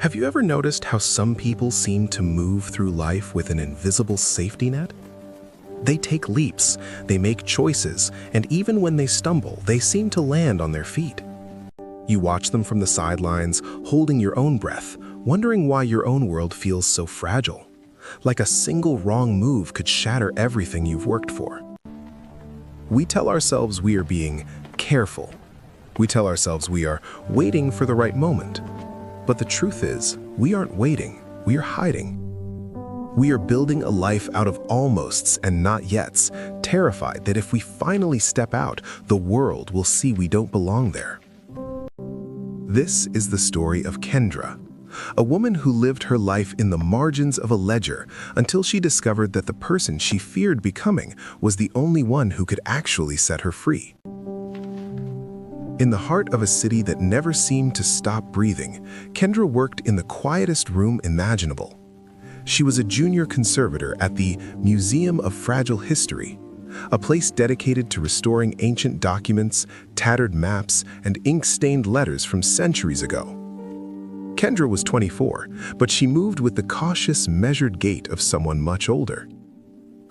Have you ever noticed how some people seem to move through life with an invisible safety net? They take leaps, they make choices, and even when they stumble, they seem to land on their feet. You watch them from the sidelines, holding your own breath, wondering why your own world feels so fragile. Like a single wrong move could shatter everything you've worked for. We tell ourselves we are being careful. We tell ourselves we are waiting for the right moment. But the truth is, we aren't waiting, we are hiding. We are building a life out of almosts and not yets, terrified that if we finally step out, the world will see we don't belong there. This is the story of Kenra, a woman who lived her life in the margins of a ledger until she discovered that the person she feared becoming was the only one who could actually set her free. In the heart of a city that never seemed to stop breathing, Kenra worked in the quietest room imaginable. She was a junior conservator at the Museum of Fragile History, a place dedicated to restoring ancient documents, tattered maps, and ink-stained letters from centuries ago. Kenra was 24, but she moved with the cautious, measured gait of someone much older.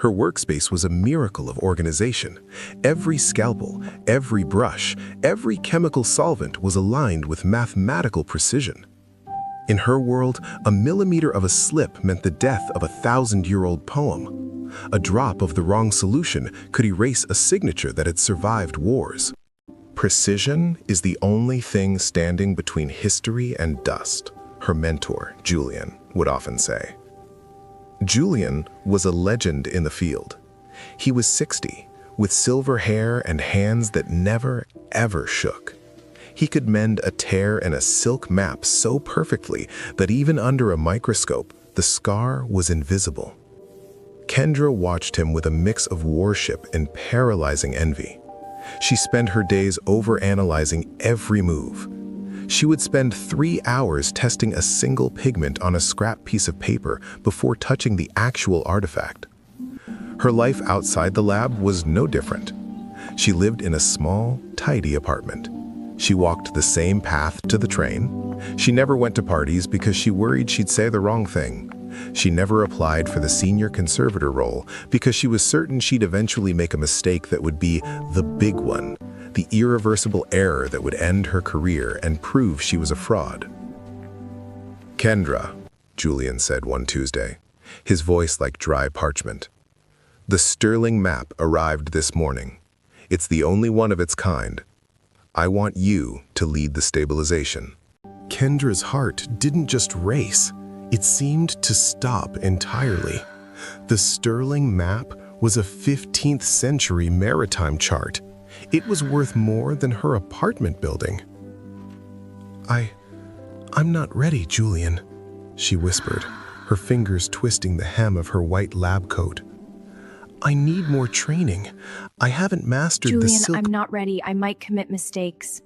Her workspace was a miracle of organization. Every scalpel, every brush, every chemical solvent was aligned with mathematical precision. In her world, a millimeter of a slip meant the death of a 1,000-year-old poem. A drop of the wrong solution could erase a signature that had survived wars. Precision is the only thing standing between history and dust, her mentor, Julian, would often say. Julian was a legend in the field. He was 60, with silver hair and hands that never, ever shook. He could mend a tear in a silk map so perfectly that even under a microscope, the scar was invisible. Kenra watched him with a mix of worship and paralyzing envy. She spent her days overanalyzing every move. She would spend 3 hours testing a single pigment on a scrap piece of paper before touching the actual artifact. Her life outside the lab was no different. She lived in a small, tidy apartment. She walked the same path to the train. She never went to parties because she worried she'd say the wrong thing. She never applied for the senior conservator role because she was certain she'd eventually make a mistake that would be the big one, the irreversible error that would end her career and prove she was a fraud. "Kenra," Julian said one Tuesday, his voice like dry parchment. "The sterling map arrived this morning. It's the only one of its kind. I want you to lead the stabilization." Kendra's heart didn't just race, it seemed to stop entirely. The sterling map was a 15th century maritime chart. It was worth more than her apartment building. I'm not ready, Julian," she whispered, her fingers twisting the hem of her white lab coat. "I need more training. I haven't mastered the silk—" Julian, I'm not ready. I might commit mistakes.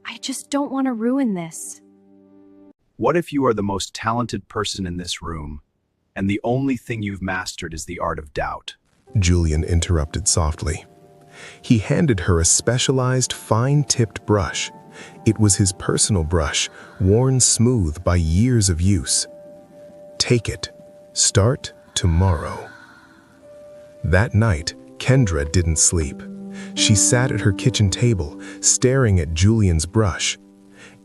I just don't want to ruin this. What if you are the most talented person in this room, and the only thing you've mastered is the art of doubt? Julian interrupted softly. He handed her a specialized, fine-tipped brush. It was his personal brush, worn smooth by years of use. "Take it. Start tomorrow." That night, Kenra didn't sleep. She sat at her kitchen table, staring at Julian's brush.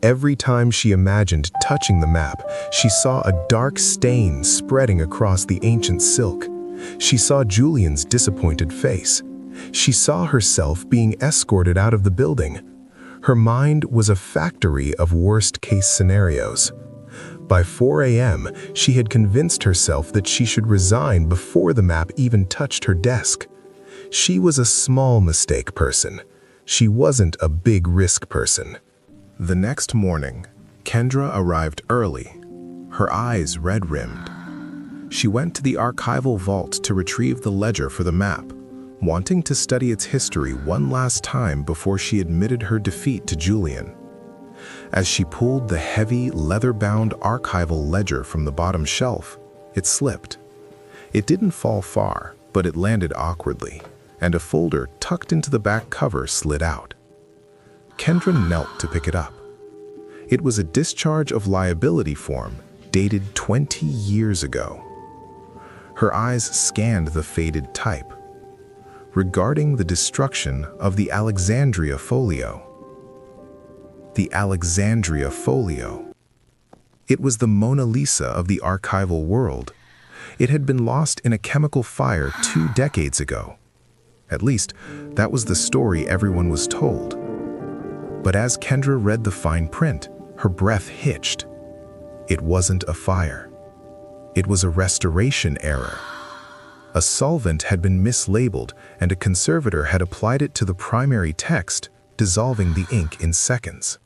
Every time she imagined touching the map, she saw a dark stain spreading across the ancient silk. She saw Julian's disappointed face. She saw herself being escorted out of the building. Her mind was a factory of worst-case scenarios. By 4 a.m., she had convinced herself that she should resign before the map even touched her desk. She was a small mistake person. She wasn't a big risk person. The next morning, Kenra arrived early, her eyes red-rimmed. She went to the archival vault to retrieve the ledger for the map, wanting to study its history one last time before she admitted her defeat to Julian. As she pulled the heavy, leather-bound archival ledger from the bottom shelf, it slipped. It didn't fall far, but it landed awkwardly, and a folder tucked into the back cover slid out. Kenra knelt to pick it up. It was a discharge of liability form dated 20 years ago. Her eyes scanned the faded type, regarding the destruction of the Alexandria folio. The Alexandria folio. It was the Mona Lisa of the archival world. It had been lost in a chemical fire 2 decades ago. At least, that was the story everyone was told. But as Kendra read the fine print, her breath hitched. It wasn't a fire. It was a restoration error. A solvent had been mislabeled, and a conservator had applied it to the primary text, dissolving the ink in seconds.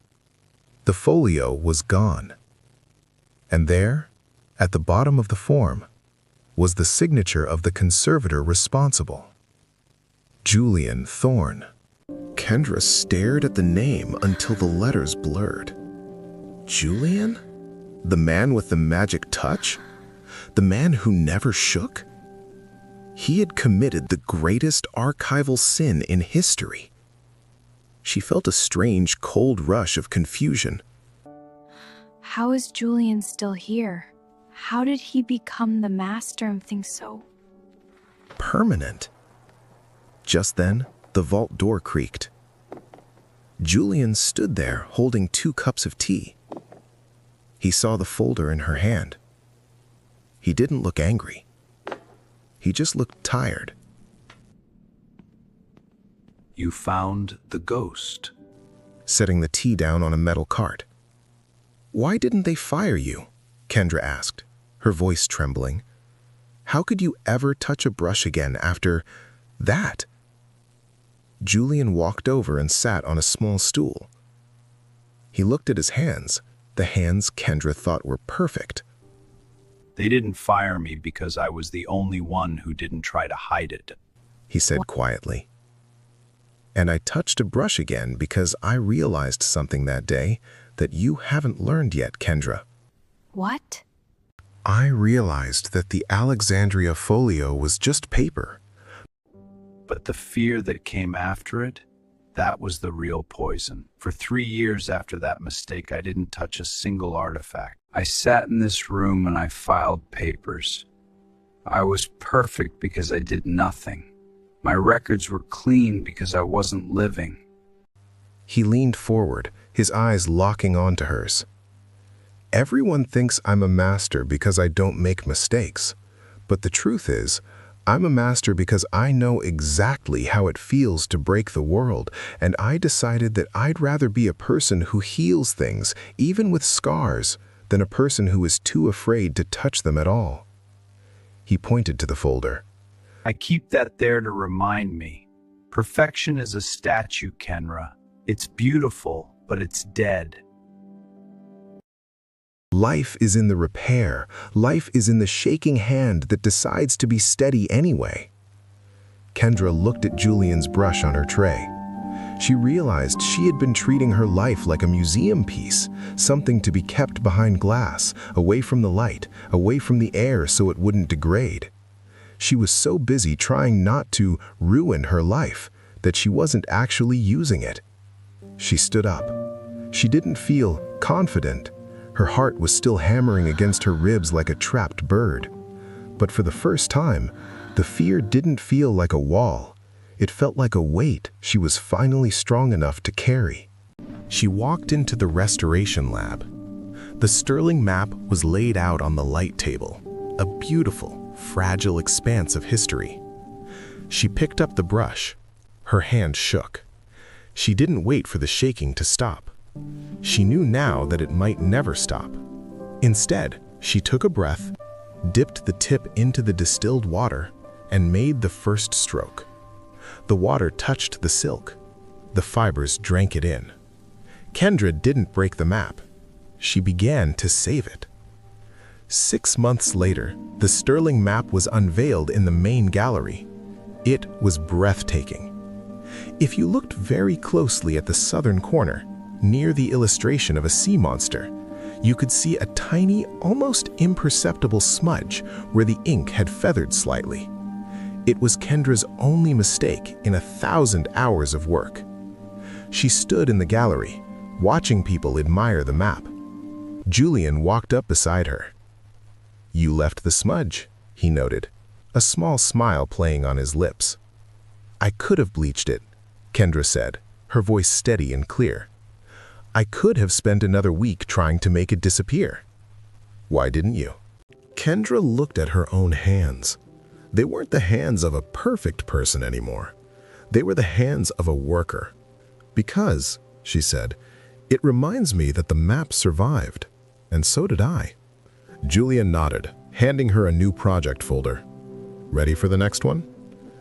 The folio was gone. And there, at the bottom of the form, was the signature of the conservator responsible. Julian Thorne. Kendra stared at the name until the letters blurred. Julian? The man with the magic touch? The man who never shook? He had committed the greatest archival sin in history. She felt a strange, cold rush of confusion. How is Julian still here? How did he become the master of things so permanent? Just then, the vault door creaked. Julian stood there holding 2 cups of tea. He saw the folder in her hand. He didn't look angry. He just looked tired. You found the ghost. Setting the tea down on a metal cart. Why didn't they fire you? Kendra asked, her voice trembling. How could you ever touch a brush again after that? Julian walked over and sat on a small stool. He looked at his hands, the hands Kendra thought were perfect. They didn't fire me because I was the only one who didn't try to hide it, he said quietly. And I touched a brush again because I realized something that day that you haven't learned yet, Kendra. What? I realized that the Alexandria folio was just paper. But the fear that came after it, that was the real poison. For 3 years after that mistake, I didn't touch a single artifact. I sat in this room and I filed papers. I was perfect because I did nothing. My records were clean because I wasn't living. He leaned forward, his eyes locking onto hers. Everyone thinks I'm a master because I don't make mistakes. But the truth is, I'm a master because I know exactly how it feels to break the world, and I decided that I'd rather be a person who heals things, even with scars, than a person who is too afraid to touch them at all. He pointed to the folder. I keep that there to remind me. Perfection is a statue, Kenra. It's beautiful, but it's dead. Life is in the repair. Life is in the shaking hand that decides to be steady anyway. Kendra looked at Julian's brush on her tray. She realized she had been treating her life like a museum piece, something to be kept behind glass, away from the light, away from the air so it wouldn't degrade. She was so busy trying not to ruin her life that she wasn't actually using it. She stood up. She didn't feel confident. Her heart was still hammering against her ribs like a trapped bird. But for the first time, the fear didn't feel like a wall. It felt like a weight she was finally strong enough to carry. She walked into the restoration lab. The sterling map was laid out on the light table, a beautiful, fragile expanse of history. She picked up the brush. Her hand shook. She didn't wait for the shaking to stop. She knew now that it might never stop. Instead, she took a breath, dipped the tip into the distilled water, and made the first stroke. The water touched the silk. The fibers drank it in. Kendra didn't break the map. She began to save it. 6 months later, the sterling map was unveiled in the main gallery. It was breathtaking. If you looked very closely at the southern corner, near the illustration of a sea monster, you could see a tiny, almost imperceptible smudge where the ink had feathered slightly. It was Kendra's only mistake in 1,000 hours of work. She stood in the gallery, watching people admire the map. Julian walked up beside her. You left the smudge, he noted, a small smile playing on his lips. I could have bleached it, Kendra said, her voice steady and clear. I could have spent another week trying to make it disappear. Why didn't you? Kendra looked at her own hands. They weren't the hands of a perfect person anymore. They were the hands of a worker. Because, she said, it reminds me that the map survived, and so did I. Julian nodded, handing her a new project folder. Ready for the next one?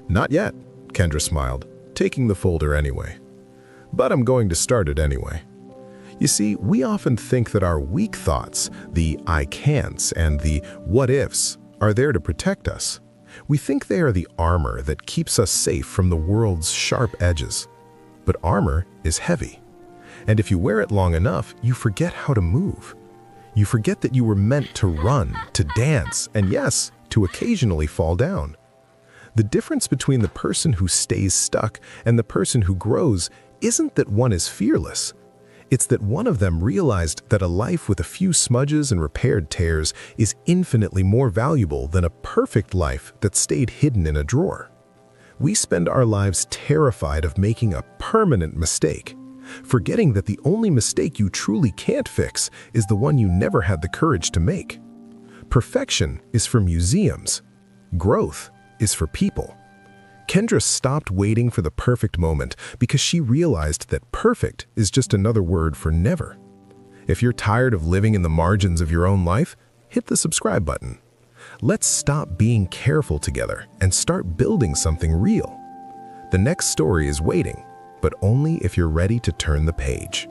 Not yet, Kendra smiled, taking the folder anyway. But I'm going to start it anyway. You see, we often think that our weak thoughts, the I can'ts and the what ifs, are there to protect us. We think they are the armor that keeps us safe from the world's sharp edges. But armor is heavy. And if you wear it long enough, you forget how to move. You forget that you were meant to run, to dance, and yes, to occasionally fall down. The difference between the person who stays stuck and the person who grows isn't that one is fearless. It's that one of them realized that a life with a few smudges and repaired tears is infinitely more valuable than a perfect life that stayed hidden in a drawer. We spend our lives terrified of making a permanent mistake, forgetting that the only mistake you truly can't fix is the one you never had the courage to make. Perfection is for museums. Growth is for people. Kendra stopped waiting for the perfect moment because she realized that perfect is just another word for never. If you're tired of living in the margins of your own life, hit the subscribe button. Let's stop being careful together and start building something real. The next story is waiting, but only if you're ready to turn the page.